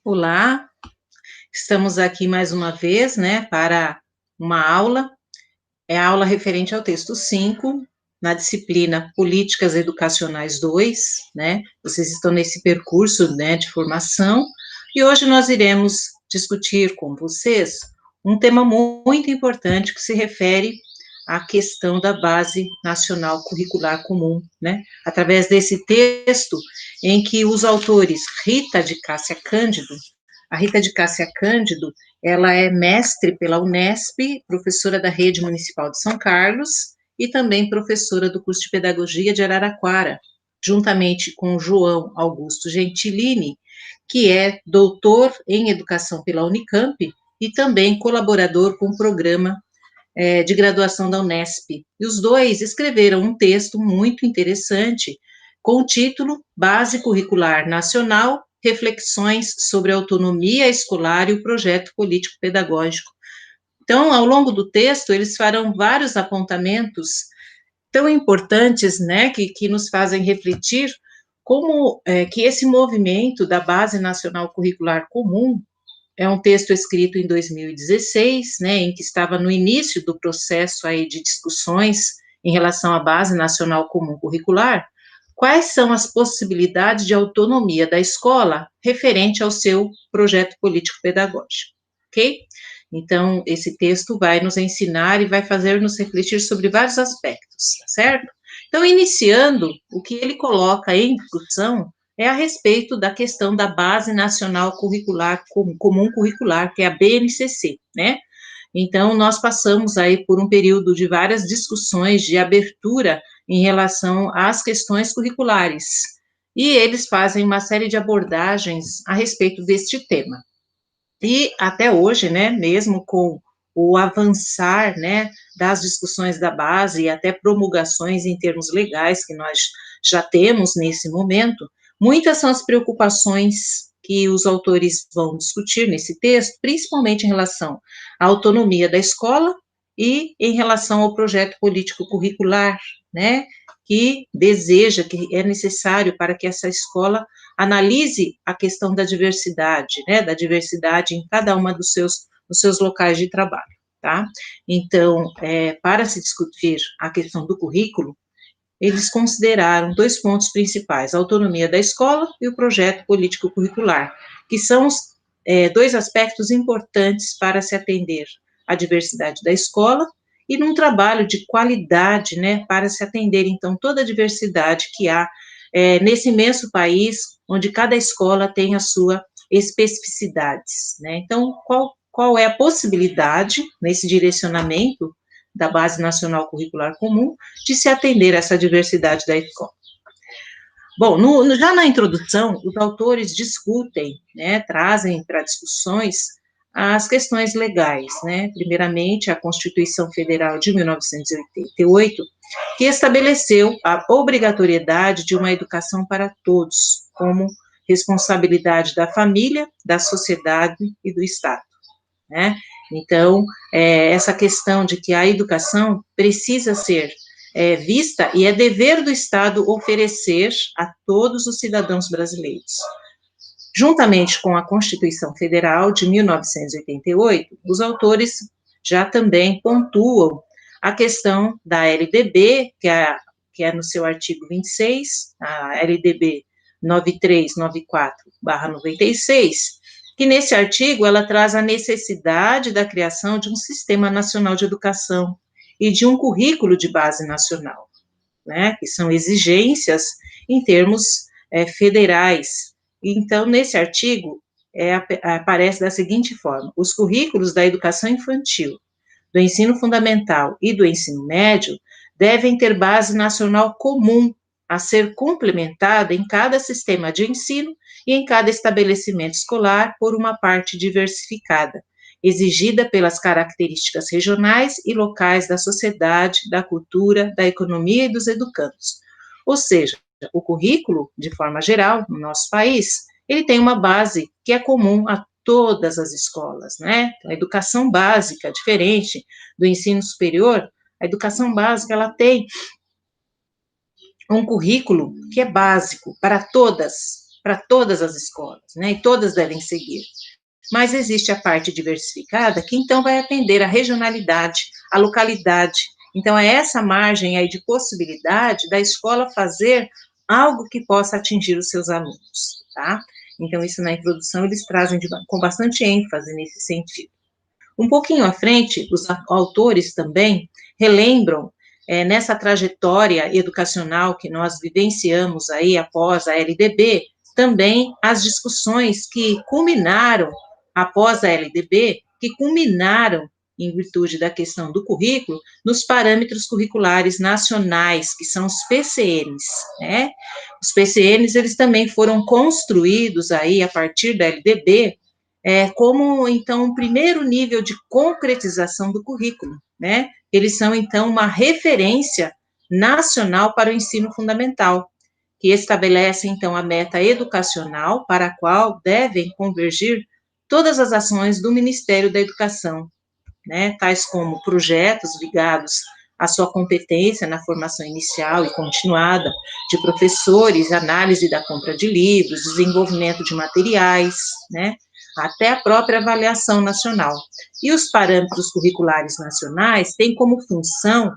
Olá, estamos aqui mais uma vez, né, para uma aula, é a aula referente ao texto 5, na disciplina Políticas Educacionais 2, né, vocês estão nesse percurso, né, de formação, e hoje nós iremos discutir com vocês um tema muito importante que se refere à questão da Base Nacional Curricular Comum, né, através desse texto em que os autores Rita de Cássia Cândido. A Rita de Cássia Cândido, ela é mestre pela Unesp, professora da Rede Municipal de São Carlos e também professora do curso de Pedagogia de Araraquara, juntamente com João Augusto Gentilini, que é doutor em Educação pela Unicamp e também colaborador com o programa de graduação da Unesp. E os dois escreveram um texto muito interessante com o título Base Curricular Nacional, Reflexões sobre a Autonomia Escolar e o Projeto Político-Pedagógico. Então, ao longo do texto, eles farão vários apontamentos tão importantes, né, que nos fazem refletir como que esse movimento da Base Nacional Curricular Comum é um texto escrito em 2016, né, em que estava no início do processo aí de discussões em relação à Base Nacional Comum Curricular. Quais são as possibilidades de autonomia da escola referente ao seu projeto político-pedagógico, ok? Então, esse texto vai nos ensinar e vai fazer-nos refletir sobre vários aspectos, tá certo? Então, iniciando, o que ele coloca em discussão é a respeito da questão da Base Nacional Curricular Comum Curricular, que é a BNCC, né? Então, nós passamos aí por um período de várias discussões de abertura em relação às questões curriculares, e eles fazem uma série de abordagens a respeito deste tema. E até hoje, né, mesmo com o avançar, né, das discussões da base e até promulgações em termos legais que nós já temos nesse momento, muitas são as preocupações que os autores vão discutir nesse texto, principalmente em relação à autonomia da escola e em relação ao projeto político curricular, né, que deseja, que é necessário para que essa escola analise a questão da diversidade, né, da diversidade em cada uma dos seus locais de trabalho, tá? Então, para se discutir a questão do currículo, eles consideraram dois pontos principais, a autonomia da escola e o projeto político curricular, que são dois aspectos importantes para se atender à diversidade da escola e num trabalho de qualidade, né, para se atender, então, toda a diversidade que há nesse imenso país, onde cada escola tem a sua especificidades, né? Então, qual é a possibilidade, nesse direcionamento da Base Nacional Curricular Comum, de se atender a essa diversidade da escola? Bom, já na introdução, os autores discutem, né, trazem para discussões as questões legais, né, primeiramente a Constituição Federal de 1988, que estabeleceu a obrigatoriedade de uma educação para todos, como responsabilidade da família, da sociedade e do Estado, né? Então, essa questão de que a educação precisa ser vista e é dever do Estado oferecer a todos os cidadãos brasileiros. Juntamente com a Constituição Federal de 1988, os autores já também pontuam a questão da LDB, que é no seu artigo 26, a LDB 9394/96, que nesse artigo ela traz a necessidade da criação de um Sistema Nacional de Educação e de um currículo de base nacional, né, que são exigências em termos federais. Então, nesse artigo, aparece da seguinte forma: os currículos da educação infantil, do ensino fundamental e do ensino médio devem ter base nacional comum a ser complementada em cada sistema de ensino e em cada estabelecimento escolar por uma parte diversificada, exigida pelas características regionais e locais da sociedade, da cultura, da economia e dos educandos. Ou seja, o currículo, de forma geral, no nosso país, ele tem uma base que é comum a todas as escolas, né? Então, a educação básica, diferente do ensino superior, a educação básica, ela tem um currículo que é básico para para todas as escolas, né, e todas devem seguir. Mas existe a parte diversificada, que então vai atender à regionalidade, à localidade. Então, é essa margem aí de possibilidade da escola fazer algo que possa atingir os seus alunos, tá? Então, isso na introdução eles trazem com bastante ênfase nesse sentido. Um pouquinho à frente, os autores também relembram nessa trajetória educacional que nós vivenciamos aí após a LDB, também as discussões que culminaram após a LDB, que culminaram em virtude da questão do currículo, nos parâmetros curriculares nacionais, que são os PCNs, né? Os PCNs, eles também foram construídos aí a partir da LDB, como, então, um primeiro nível de concretização do currículo, né? Eles são, então, uma referência nacional para o ensino fundamental, que estabelece, então, a meta educacional para a qual devem convergir todas as ações do Ministério da Educação, né? Tais como projetos ligados à sua competência na formação inicial e continuada de professores, análise da compra de livros, desenvolvimento de materiais, né? Até a própria avaliação nacional. E os parâmetros curriculares nacionais têm como função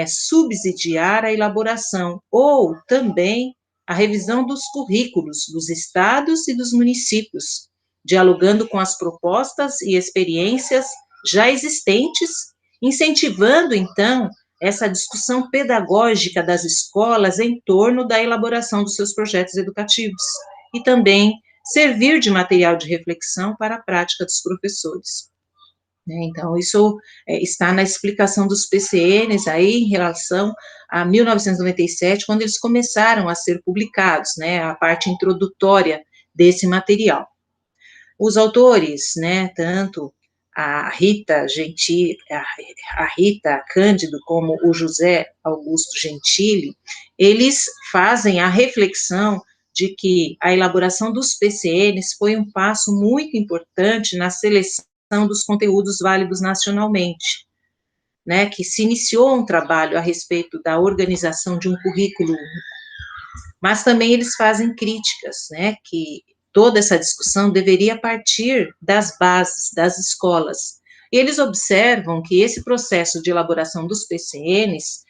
subsidiar a elaboração ou também a revisão dos currículos dos estados e dos municípios, dialogando com as propostas e experiências já existentes, incentivando, então, essa discussão pedagógica das escolas em torno da elaboração dos seus projetos educativos e também servir de material de reflexão para a prática dos professores. Então, isso está na explicação dos PCNs aí em relação a 1997, quando eles começaram a ser publicados, né, a parte introdutória desse material. Os autores, né, tanto a Rita Cândido, como o José Augusto Gentili, eles fazem a reflexão de que a elaboração dos PCNs foi um passo muito importante na seleção dos conteúdos válidos nacionalmente, né, que se iniciou um trabalho a respeito da organização de um currículo único, mas também eles fazem críticas, né, que toda essa discussão deveria partir das bases, das escolas. E eles observam que esse processo de elaboração dos PCNs,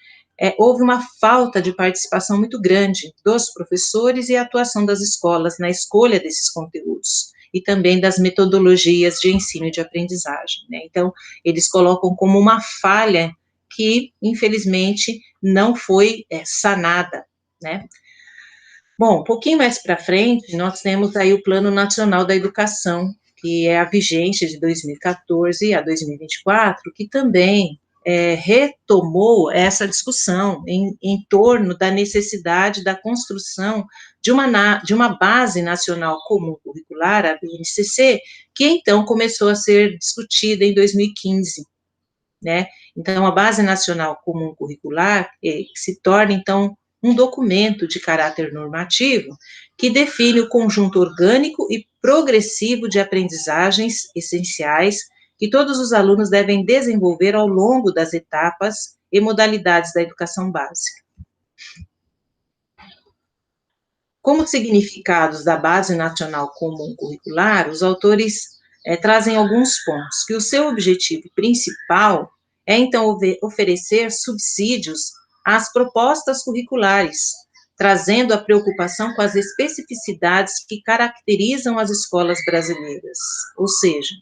houve uma falta de participação muito grande dos professores e a atuação das escolas na escolha desses conteúdos e também das metodologias de ensino e de aprendizagem, né? Então, eles colocam como uma falha que, infelizmente, não foi sanada, né? Bom, um pouquinho mais para frente, nós temos aí o Plano Nacional da Educação, que é a vigente de 2014 a 2024, que também retomou essa discussão em torno da necessidade da construção de uma base nacional comum curricular, a BNCC, que então começou a ser discutida em 2015, né? Então, a Base Nacional Comum Curricular se torna, então, um documento de caráter normativo que define o conjunto orgânico e progressivo de aprendizagens essenciais que todos os alunos devem desenvolver ao longo das etapas e modalidades da educação básica. Como significados da Base Nacional Comum Curricular, os autores trazem alguns pontos, que o seu objetivo principal é, então, oferecer subsídios às propostas curriculares, trazendo a preocupação com as especificidades que caracterizam as escolas brasileiras, ou seja,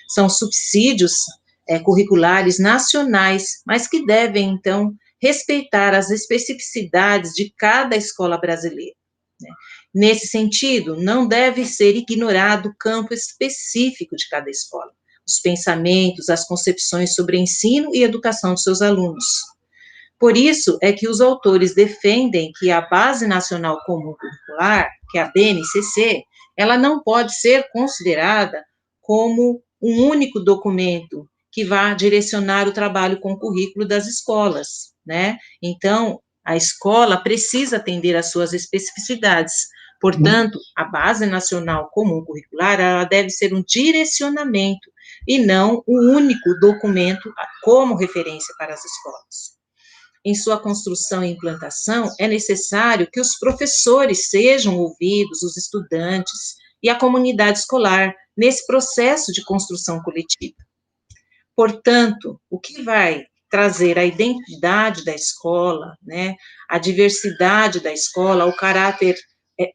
são subsídios curriculares nacionais, mas que devem, então, respeitar as especificidades de cada escola brasileira, né? Nesse sentido, não deve ser ignorado o campo específico de cada escola, os pensamentos, as concepções sobre ensino e educação dos seus alunos. Por isso é que os autores defendem que a Base Nacional Comum Curricular, que é a BNCC, ela não pode ser considerada como um único documento que vá direcionar o trabalho com o currículo das escolas, né? Então, a escola precisa atender às suas especificidades. Portanto, a Base Nacional Comum Curricular, ela deve ser um direcionamento e não o único documento como referência para as escolas. em sua construção e implantação, é necessário que os professores sejam ouvidos, os estudantes e a comunidade escolar, nesse processo de construção coletiva. Portanto, o que vai trazer a identidade da escola, né, a diversidade da escola, o caráter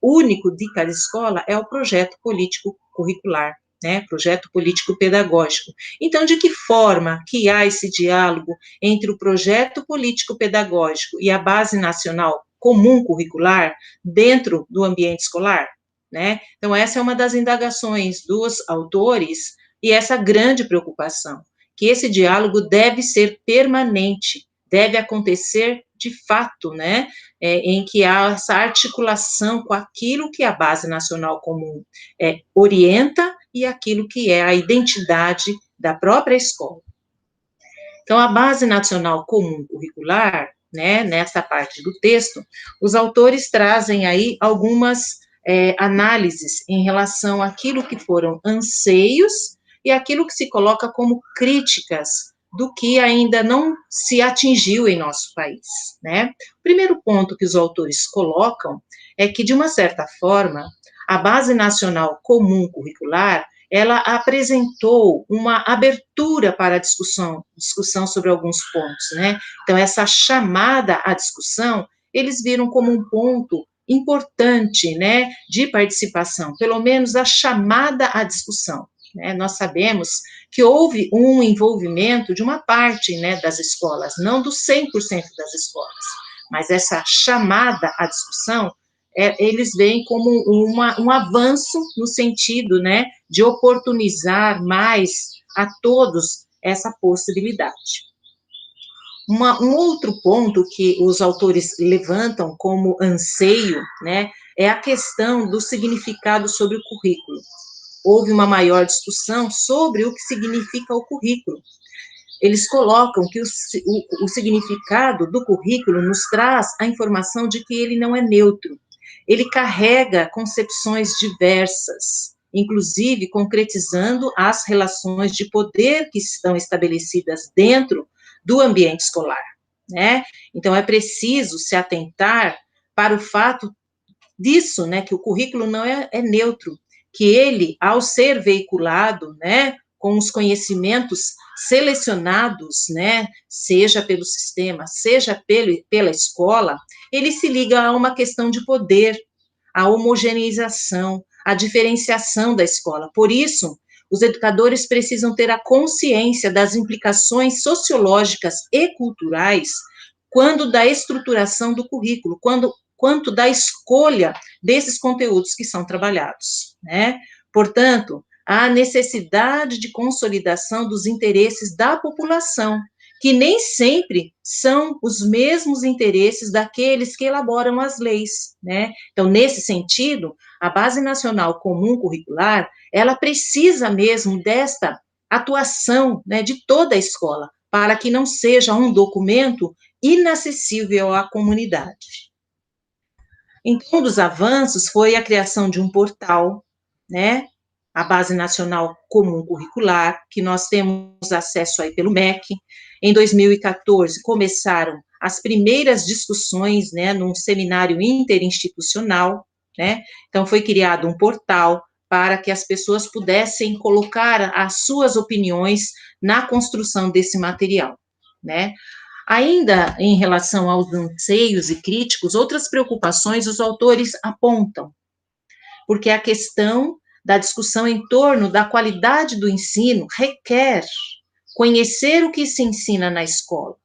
único de cada escola, é o projeto político curricular, né, projeto político pedagógico. Então, de que forma que há esse diálogo entre o projeto político pedagógico e a base nacional comum curricular dentro do ambiente escolar, né? Então, essa é uma das indagações dos autores e essa grande preocupação, que esse diálogo deve ser permanente, deve acontecer de fato, né, em que há essa articulação com aquilo que a base nacional comum orienta e aquilo que é a identidade da própria escola. Então, a base nacional comum curricular, né, nessa parte do texto, os autores trazem aí algumas análises em relação àquilo que foram anseios e aquilo que se coloca como críticas do que ainda não se atingiu em nosso país, né? O primeiro ponto que os autores colocam é que, de uma certa forma, a Base Nacional Comum Curricular, ela apresentou uma abertura para a discussão sobre alguns pontos, né? Então, essa chamada à discussão, eles viram como um ponto importante, né, de participação, pelo menos a chamada à discussão. Né? Nós sabemos que houve um envolvimento de uma parte, né, das escolas, não do 100% das escolas, mas essa chamada à discussão, eles veem como um avanço no sentido, né, de oportunizar mais a todos essa possibilidade. Um outro ponto que os autores levantam como anseio, né, é a questão do significado sobre o currículo. Houve uma maior discussão sobre o que significa o currículo. Eles colocam que o significado do currículo nos traz a informação de que ele não é neutro. Ele carrega concepções diversas, inclusive concretizando as relações de poder que estão estabelecidas dentro do ambiente escolar, né? Então, é preciso se atentar para o fato disso, né, que o currículo não é neutro, que ele, ao ser veiculado, né, com os conhecimentos selecionados, né, seja pelo sistema, seja pela escola, ele se liga a uma questão de poder, a homogeneização, a diferenciação da escola. Por isso, os educadores precisam ter a consciência das implicações sociológicas e culturais quando da estruturação do currículo, quanto da escolha desses conteúdos que são trabalhados, né? Portanto, há necessidade de consolidação dos interesses da população, que nem sempre são os mesmos interesses daqueles que elaboram as leis, né? Então, nesse sentido, a Base Nacional Comum Curricular, ela precisa mesmo desta atuação, né, de toda a escola, para que não seja um documento inacessível à comunidade. Então, um dos avanços foi a criação de um portal, né, a Base Nacional Comum Curricular, que nós temos acesso aí pelo MEC. Em 2014, começaram as primeiras discussões, né, num seminário interinstitucional, né, então foi criado um portal para que as pessoas pudessem colocar as suas opiniões na construção desse material, né. Ainda em relação aos anseios e críticos, outras preocupações os autores apontam, porque a questão da discussão em torno da qualidade do ensino requer conhecer o que se ensina na escola,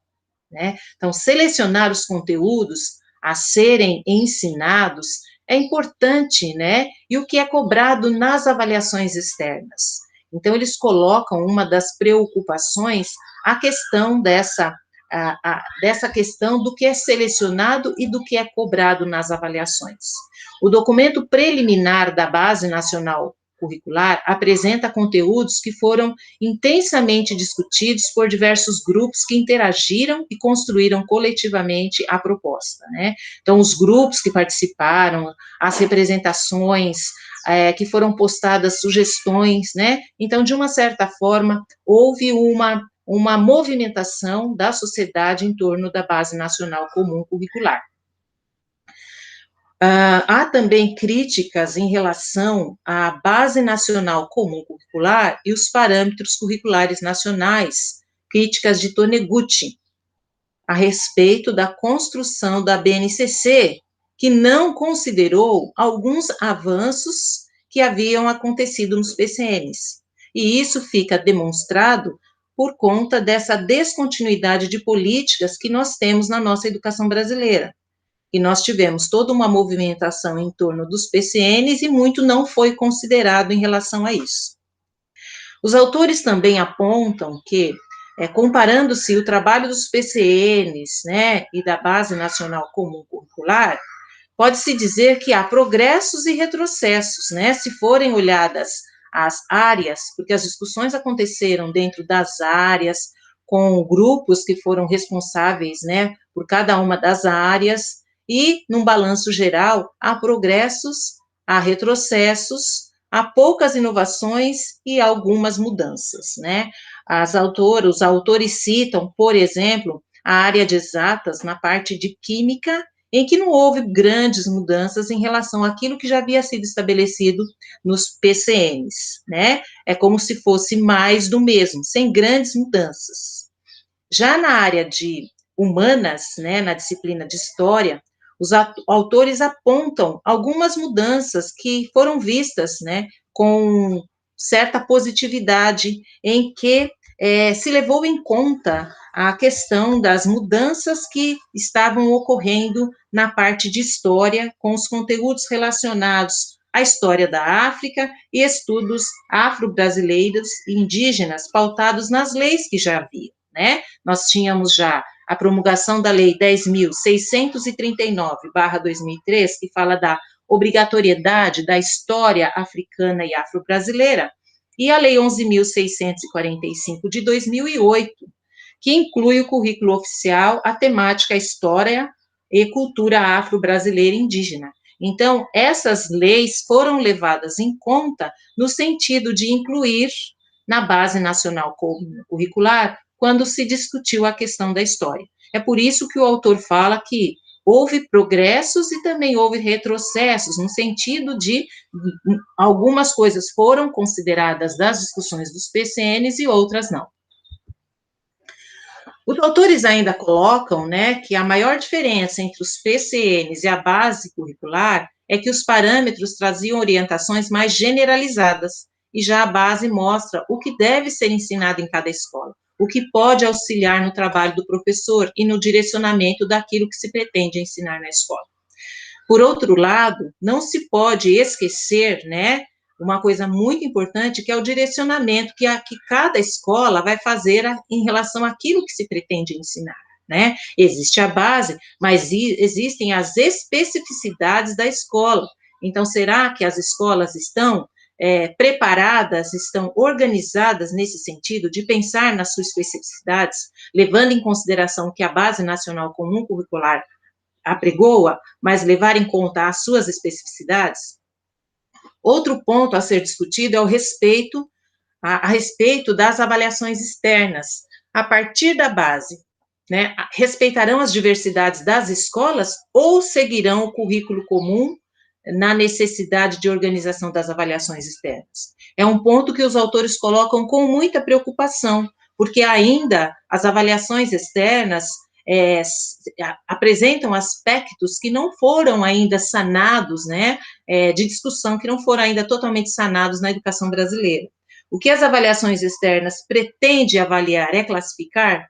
né? Então, selecionar os conteúdos a serem ensinados é importante, né? E o que é cobrado nas avaliações externas. Então, eles colocam uma das preocupações a questão dessa questão do que é selecionado e do que é cobrado nas avaliações. O documento preliminar da Base Nacional Curricular apresenta conteúdos que foram intensamente discutidos por diversos grupos que interagiram e construíram coletivamente a proposta, né? Então, os grupos que participaram, as representações, que foram postadas sugestões, né? Então, de uma certa forma, houve uma movimentação da sociedade em torno da Base Nacional Comum Curricular. Há também críticas em relação à Base Nacional Comum Curricular e os parâmetros curriculares nacionais, críticas de Toneguchi, a respeito da construção da BNCC, que não considerou alguns avanços que haviam acontecido nos PCNs. E isso fica demonstrado por conta dessa descontinuidade de políticas que nós temos na nossa educação brasileira. E nós tivemos toda uma movimentação em torno dos PCNs e muito não foi considerado em relação a isso. Os autores também apontam que, comparando-se o trabalho dos PCNs, né, e da Base Nacional Comum Curricular, pode-se dizer que há progressos e retrocessos, né, se forem olhadas as áreas, porque as discussões aconteceram dentro das áreas, com grupos que foram responsáveis, né, por cada uma das áreas, e, num balanço geral, há progressos, há retrocessos, há poucas inovações e algumas mudanças, né? Os autores citam, por exemplo, a área de exatas na parte de química, em que não houve grandes mudanças em relação àquilo que já havia sido estabelecido nos PCNs, né? É como se fosse mais do mesmo, sem grandes mudanças. Já na área de humanas, né, na disciplina de história, os autores apontam algumas mudanças que foram vistas, né, com certa positividade, em que se levou em conta a questão das mudanças que estavam ocorrendo na parte de história, com os conteúdos relacionados à história da África e estudos afro-brasileiros e indígenas pautados nas leis que já havia, né? Nós tínhamos já a promulgação da Lei 10.639/2003, que fala da obrigatoriedade da história africana e afro-brasileira, e a Lei 11.645 de 2008, que inclui o currículo oficial a temática História e Cultura Afro-Brasileira e Indígena. Então, essas leis foram levadas em conta no sentido de incluir na Base Nacional Curricular quando se discutiu a questão da história. É por isso que o autor fala que houve progressos e também houve retrocessos, no sentido de algumas coisas foram consideradas das discussões dos PCNs e outras não. Os autores ainda colocam, né, que a maior diferença entre os PCNs e a base curricular é que os parâmetros traziam orientações mais generalizadas, e já a base mostra o que deve ser ensinado em cada escola, o que pode auxiliar no trabalho do professor e no direcionamento daquilo que se pretende ensinar na escola. Por outro lado, não se pode esquecer, né, uma coisa muito importante, que é o direcionamento que cada escola vai fazer em relação àquilo que se pretende ensinar, né? Existe a base, mas existem as especificidades da escola. Então, será que as escolas estão preparadas, estão organizadas nesse sentido de pensar nas suas especificidades, levando em consideração que a Base Nacional Comum Curricular apregoa, mas levar em conta as suas especificidades? Outro ponto a ser discutido é o respeito, a respeito das avaliações externas, a partir da base, né? Respeitarão as diversidades das escolas ou seguirão o currículo comum na necessidade de organização das avaliações externas? É um ponto que os autores colocam com muita preocupação, porque ainda as avaliações externas apresentam aspectos que não foram ainda sanados, né, de discussão, que não foram ainda totalmente sanados na educação brasileira. O que as avaliações externas pretendem avaliar é classificar,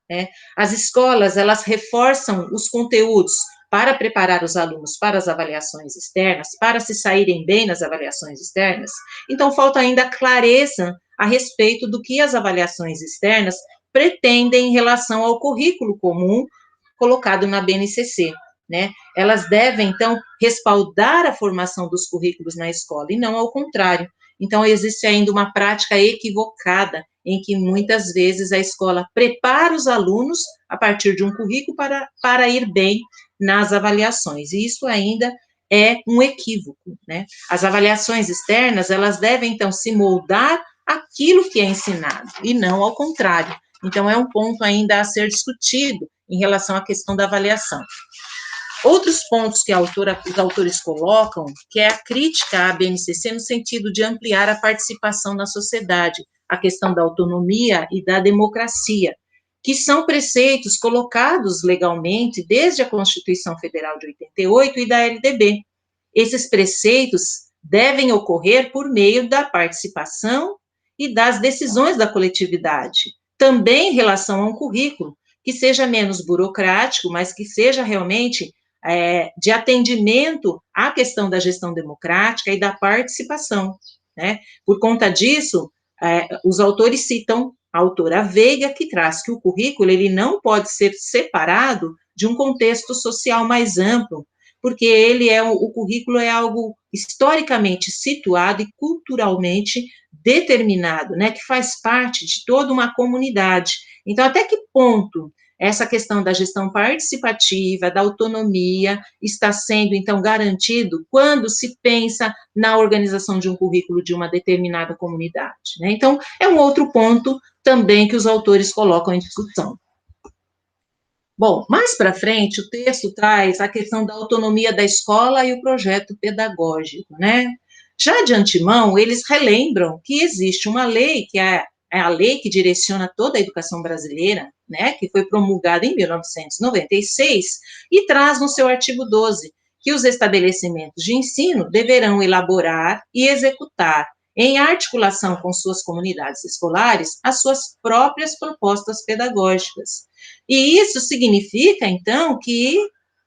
né? As escolas, elas reforçam os conteúdos para preparar os alunos para as avaliações externas, para se saírem bem nas avaliações externas. Então, falta ainda clareza a respeito do que as avaliações externas pretendem em relação ao currículo comum colocado na BNCC, né? Elas devem, então, respaldar a formação dos currículos na escola, e não ao contrário. Então, existe ainda uma prática equivocada, em que muitas vezes a escola prepara os alunos a partir de um currículo para ir bem nas avaliações, e isso ainda é um equívoco, né? As avaliações externas, elas devem, então, se moldar aquilo que é ensinado, e não ao contrário. Então, é um ponto ainda a ser discutido em relação à questão da avaliação. Outros pontos que os autores colocam, que é a crítica à BNCC no sentido de ampliar a participação na sociedade, a questão da autonomia e da democracia, que são preceitos colocados legalmente desde a Constituição Federal de 88 e da LDB. Esses preceitos devem ocorrer por meio da participação e das decisões da coletividade, também em relação a um currículo, que seja menos burocrático, mas que seja realmente de atendimento à questão da gestão democrática e da participação, né? Por conta disso, os autores citam a autora Veiga, que traz que o currículo ele não pode ser separado de um contexto social mais amplo, porque o currículo é algo historicamente situado e culturalmente determinado, né, que faz parte de toda uma comunidade. Então, até que ponto essa questão da gestão participativa, da autonomia, está sendo, então, garantido quando se pensa na organização de um currículo de uma determinada comunidade, né? Então, é um outro ponto também que os autores colocam em discussão. Bom, mais para frente, o texto traz a questão da autonomia da escola e o projeto pedagógico, né? Já de antemão, eles relembram que existe uma lei, que é a lei que direciona toda a educação brasileira, né, que foi promulgada em 1996, e traz no seu artigo 12 que os estabelecimentos de ensino deverão elaborar e executar, em articulação com suas comunidades escolares, as suas próprias propostas pedagógicas. E isso significa, então, que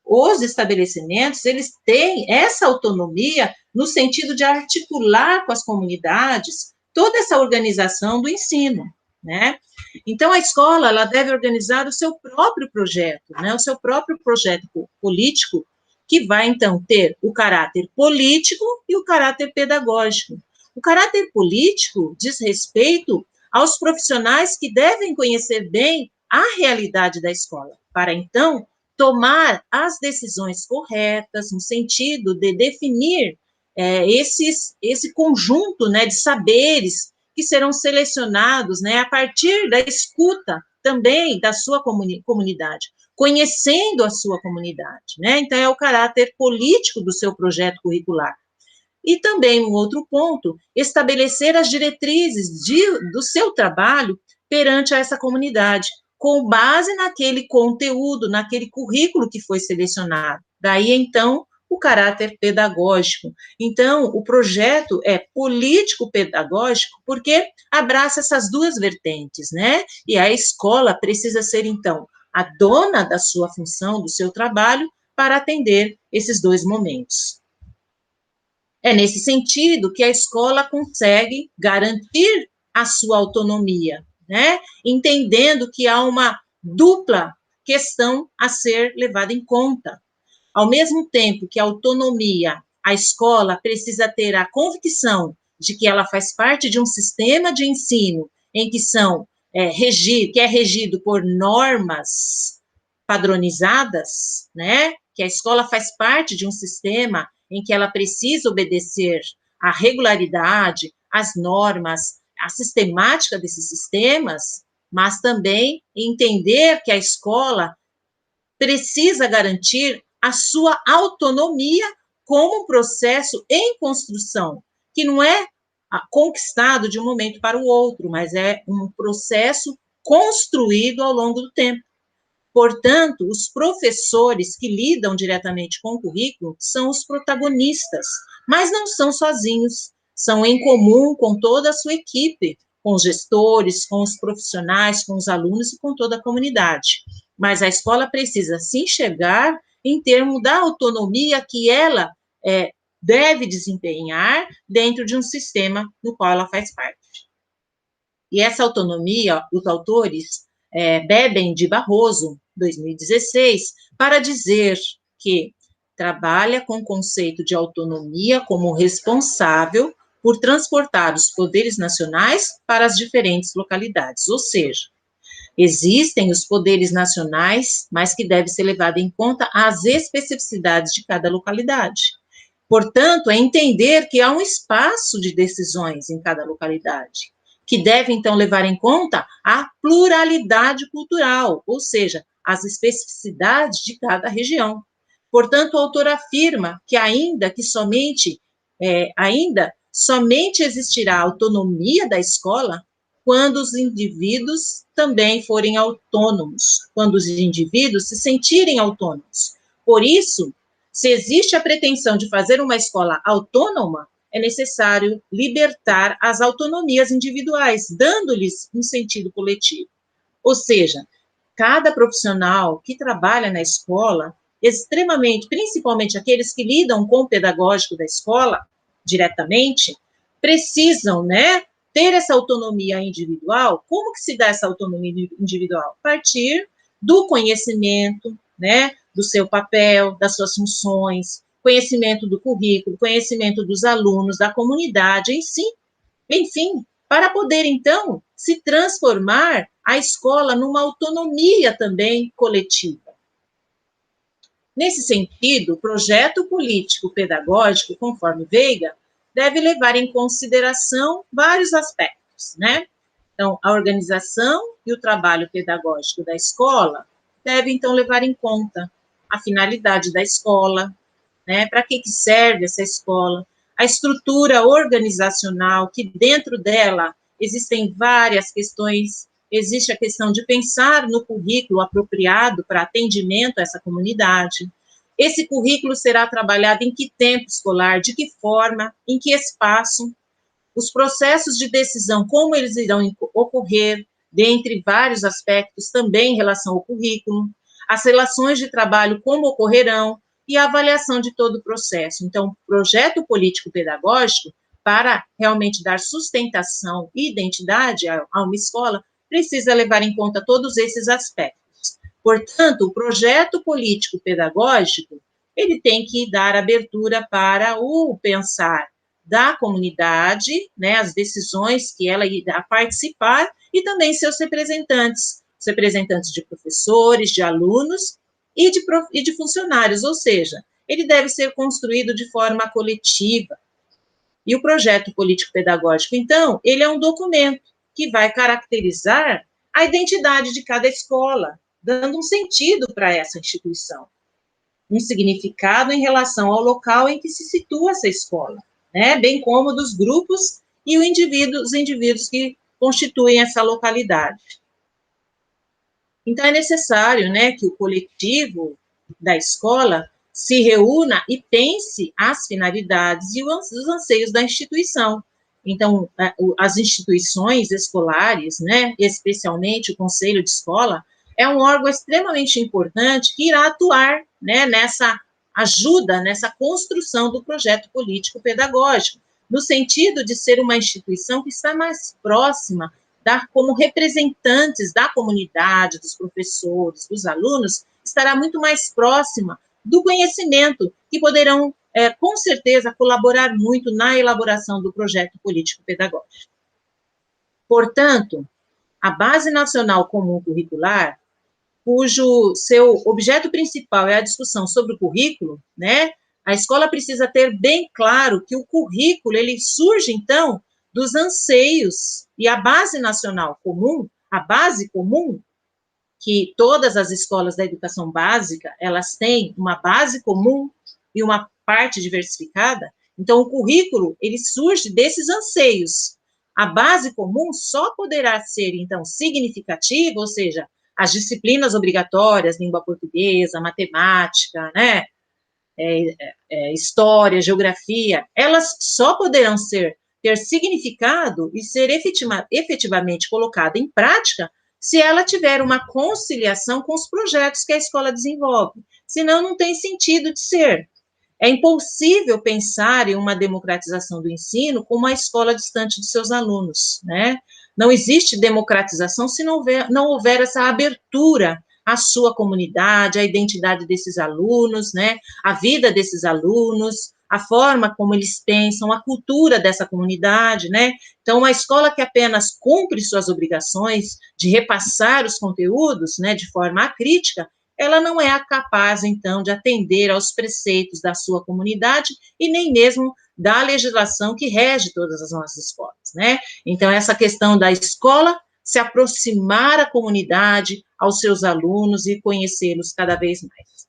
os estabelecimentos, eles têm essa autonomia no sentido de articular com as comunidades toda essa organização do ensino, né? Então, a escola, ela deve organizar o seu próprio projeto, né? O seu próprio projeto político, que vai, então, ter o caráter político e o caráter pedagógico. O caráter político diz respeito aos profissionais que devem conhecer bem a realidade da escola, para, então, tomar as decisões corretas, no sentido de definir esse conjunto, né, de saberes que serão selecionados, né, a partir da escuta também da sua comunidade, conhecendo a sua comunidade, né? Então, é o caráter político do seu projeto curricular. E também, um outro ponto, estabelecer as diretrizes do seu trabalho perante essa comunidade, com base naquele conteúdo, naquele currículo que foi selecionado. Daí, então, o caráter pedagógico. Então, o projeto é político-pedagógico porque abraça essas duas vertentes, né? E a escola precisa ser, então, a dona da sua função, do seu trabalho, para atender esses dois momentos. É nesse sentido que a escola consegue garantir a sua autonomia, né? Entendendo que há uma dupla questão a ser levada em conta. Ao mesmo tempo que a autonomia, a escola precisa ter a convicção de que ela faz parte de um sistema de ensino em que que é regido por normas padronizadas, né? Que a escola faz parte de um sistema em que ela precisa obedecer à regularidade, às normas, à sistemática desses sistemas, mas também entender que a escola precisa garantir a sua autonomia como um processo em construção, que não é conquistado de um momento para o outro, mas é um processo construído ao longo do tempo. Portanto, os professores que lidam diretamente com o currículo são os protagonistas, mas não são sozinhos, são em comum com toda a sua equipe, com os gestores, com os profissionais, com os alunos e com toda a comunidade. Mas a escola precisa se enxergar em termos da autonomia que ela deve desempenhar dentro de um sistema no qual ela faz parte. E essa autonomia, os autores bebem de Barroso, 2016, para dizer que trabalha com o conceito de autonomia como responsável por transportar os poderes nacionais para as diferentes localidades, ou seja, existem os poderes nacionais, mas que deve ser levado em conta as especificidades de cada localidade. Portanto, é entender que há um espaço de decisões em cada localidade, que deve, então, levar em conta a pluralidade cultural, ou seja, as especificidades de cada região. Portanto, o autor afirma que ainda somente existirá autonomia da escola quando os indivíduos também forem autônomos, quando os indivíduos se sentirem autônomos. Por isso, se existe a pretensão de fazer uma escola autônoma, é necessário libertar as autonomias individuais, dando-lhes um sentido coletivo. Ou seja, cada profissional que trabalha na escola, principalmente aqueles que lidam com o pedagógico da escola diretamente, precisam, né, ter essa autonomia individual. Como que se dá essa autonomia individual? A partir do conhecimento, né, do seu papel, das suas funções, conhecimento do currículo, conhecimento dos alunos, da comunidade em si, enfim, para poder, então, se transformar a escola numa autonomia também coletiva. Nesse sentido, o projeto político-pedagógico, conforme Veiga, deve levar em consideração vários aspectos, né? Então, a organização e o trabalho pedagógico da escola devem, então, levar em conta a finalidade da escola, né? Para que serve essa escola, a estrutura organizacional, que dentro dela existem várias questões. Existe a questão de pensar no currículo apropriado para atendimento a essa comunidade. Esse currículo será trabalhado em que tempo escolar, de que forma, em que espaço, os processos de decisão, como eles irão ocorrer, dentre vários aspectos também em relação ao currículo, as relações de trabalho, como ocorrerão, e a avaliação de todo o processo. Então, o projeto político-pedagógico, para realmente dar sustentação e identidade a uma escola, precisa levar em conta todos esses aspectos. Portanto, o projeto político-pedagógico, ele tem que dar abertura para o pensar da comunidade, né, as decisões que ela irá participar, e também seus representantes, os representantes de professores, de alunos e de funcionários, ou seja, ele deve ser construído de forma coletiva. E o projeto político-pedagógico, então, ele é um documento que vai caracterizar a identidade de cada escola, dando um sentido para essa instituição, um significado em relação ao local em que se situa essa escola, né, bem como dos grupos e os indivíduos que constituem essa localidade. Então, é necessário, né, que o coletivo da escola se reúna e pense as finalidades e os anseios da instituição. Então, as instituições escolares, né, especialmente o Conselho de Escola, é um órgão extremamente importante que irá atuar, né, nessa ajuda, nessa construção do projeto político-pedagógico, no sentido de ser uma instituição que está mais próxima como representantes da comunidade, dos professores, dos alunos, estará muito mais próxima do conhecimento, que poderão, com certeza, colaborar muito na elaboração do projeto político-pedagógico. Portanto, a Base Nacional Comum Curricular, cujo seu objeto principal é a discussão sobre o currículo, né, a escola precisa ter bem claro que o currículo, ele surge, então, dos anseios, e a base nacional comum, a base comum, que todas as escolas da educação básica, elas têm uma base comum e uma parte diversificada, então o currículo, ele surge desses anseios. A base comum só poderá ser, então, significativa, ou seja, as disciplinas obrigatórias, língua portuguesa, matemática, né, história, geografia, elas só poderão ter significado e ser efetivamente colocada em prática se ela tiver uma conciliação com os projetos que a escola desenvolve. Senão, não tem sentido de ser. É impossível pensar em uma democratização do ensino como uma escola distante de seus alunos, né? Não existe democratização se não houver essa abertura à sua comunidade, à identidade desses alunos, né? A vida desses alunos, a forma como eles pensam, a cultura dessa comunidade, né? Então, uma escola que apenas cumpre suas obrigações de repassar os conteúdos, né, de forma acrítica, ela não é capaz, então, de atender aos preceitos da sua comunidade e nem mesmo da legislação que rege todas as nossas escolas, né? Então, essa questão da escola se aproximar à comunidade, aos seus alunos e conhecê-los cada vez mais.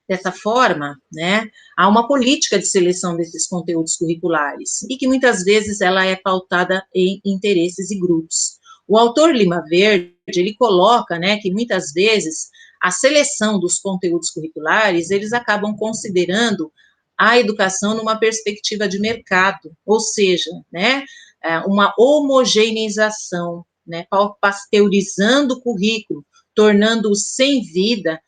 Dessa forma, né, há uma política de seleção desses conteúdos curriculares, e que muitas vezes ela é pautada em interesses e grupos. O autor Lima Verde, ele coloca, né, que muitas vezes a seleção dos conteúdos curriculares, eles acabam considerando a educação numa perspectiva de mercado, ou seja, né, uma homogeneização, né, pasteurizando o currículo, tornando-o sem vida,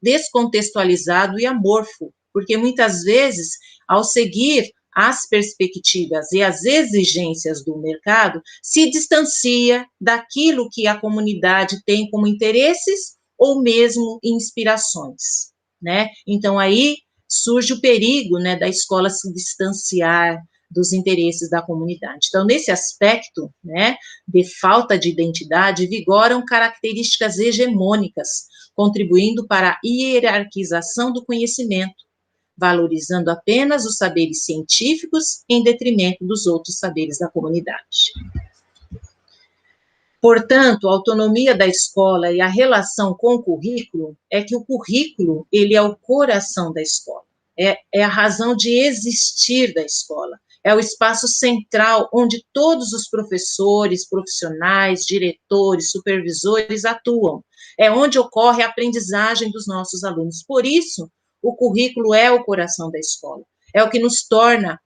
descontextualizado e amorfo, porque muitas vezes, ao seguir as perspectivas e as exigências do mercado, se distancia daquilo que a comunidade tem como interesses ou mesmo inspirações, né? Então, aí surge o perigo, né, da escola se distanciar dos interesses da comunidade. Então, nesse aspecto, né, de falta de identidade, vigoram características hegemônicas, contribuindo para a hierarquização do conhecimento, valorizando apenas os saberes científicos em detrimento dos outros saberes da comunidade. Portanto, a autonomia da escola e a relação com o currículo é que o currículo, ele é o coração da escola, é a razão de existir da escola, é o espaço central onde todos os professores, profissionais, diretores, supervisores atuam, é onde ocorre a aprendizagem dos nossos alunos. Por isso, o currículo é o coração da escola, é o que nos torna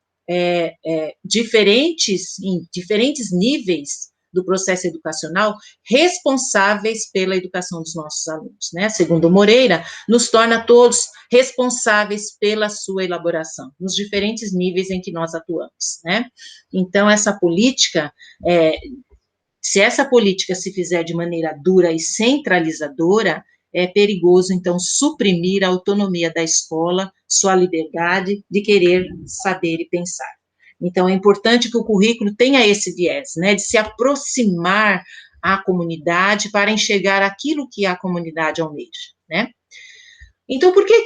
diferentes, em diferentes níveis do processo educacional, responsáveis pela educação dos nossos alunos, né? Segundo Moreira, nos torna todos responsáveis pela sua elaboração, nos diferentes níveis em que nós atuamos, né? Então, essa política, se essa política se fizer de maneira dura e centralizadora, é perigoso, então, suprimir a autonomia da escola, sua liberdade de querer saber e pensar. Então, é importante que o currículo tenha esse viés, né, de se aproximar à comunidade para enxergar aquilo que a comunidade almeja, né. Então, por que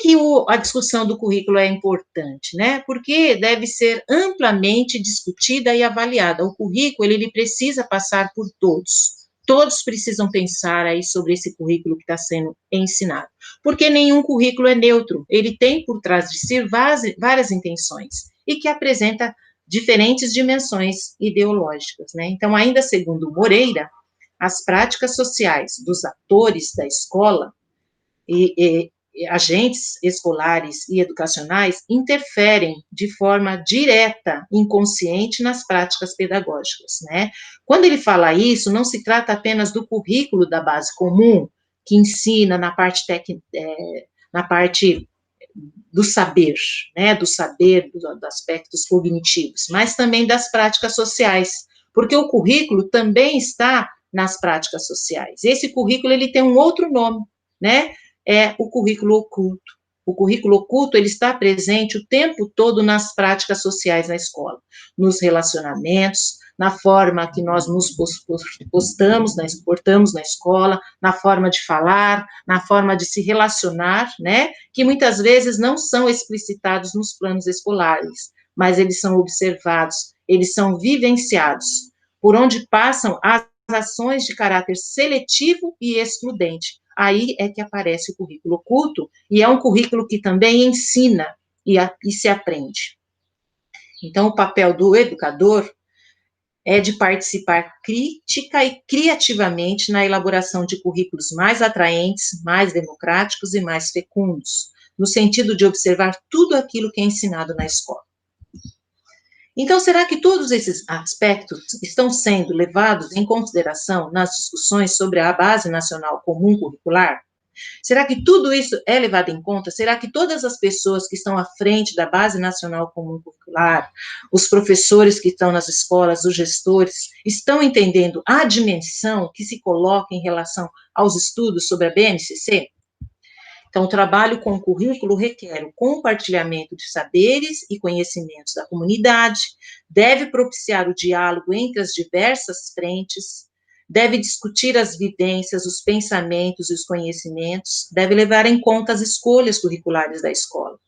a discussão do currículo é importante, né? Porque deve ser amplamente discutida e avaliada. O currículo, ele precisa passar por todos. Todos precisam pensar aí sobre esse currículo que está sendo ensinado. Porque nenhum currículo é neutro. Ele tem por trás de si várias intenções e que apresenta diferentes dimensões ideológicas, né? Então, ainda segundo Moreira, as práticas sociais dos atores da escola e agentes escolares e educacionais interferem de forma direta, inconsciente, nas práticas pedagógicas, né? Quando ele fala isso, não se trata apenas do currículo da base comum, que ensina na parte na parte do saber, né, dos aspectos cognitivos, mas também das práticas sociais, porque o currículo também está nas práticas sociais. Esse currículo, ele tem um outro nome, né, é o currículo oculto. O currículo oculto, ele está presente o tempo todo nas práticas sociais na escola, nos relacionamentos, na forma que nós nos portamos na escola, na forma de falar, na forma de se relacionar, né, que muitas vezes não são explicitados nos planos escolares, mas eles são observados, eles são vivenciados, por onde passam as ações de caráter seletivo e excludente. Aí é que aparece o currículo oculto, e é um currículo que também ensina e se aprende. Então, o papel do educador é de participar crítica e criativamente na elaboração de currículos mais atraentes, mais democráticos e mais fecundos, no sentido de observar tudo aquilo que é ensinado na escola. Então, será que todos esses aspectos estão sendo levados em consideração nas discussões sobre a Base Nacional Comum Curricular? Será que tudo isso é levado em conta? Será que todas as pessoas que estão à frente da Base Nacional Comum Curricular, os professores que estão nas escolas, os gestores, estão entendendo a dimensão que se coloca em relação aos estudos sobre a BNCC? Então, o trabalho com o currículo requer o compartilhamento de saberes e conhecimentos da comunidade, deve propiciar o diálogo entre as diversas frentes, deve discutir as vivências, os pensamentos e os conhecimentos, deve levar em conta as escolhas curriculares da escola,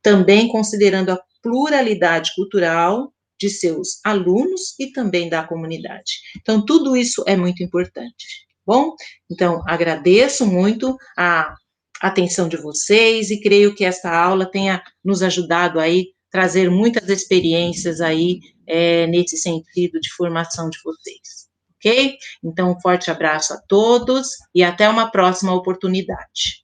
também considerando a pluralidade cultural de seus alunos e também da comunidade. Então, tudo isso é muito importante. Bom, então, agradeço muito a atenção de vocês e creio que esta aula tenha nos ajudado aí trazer muitas experiências aí nesse sentido de formação de vocês, ok? Então, um forte abraço a todos e até uma próxima oportunidade.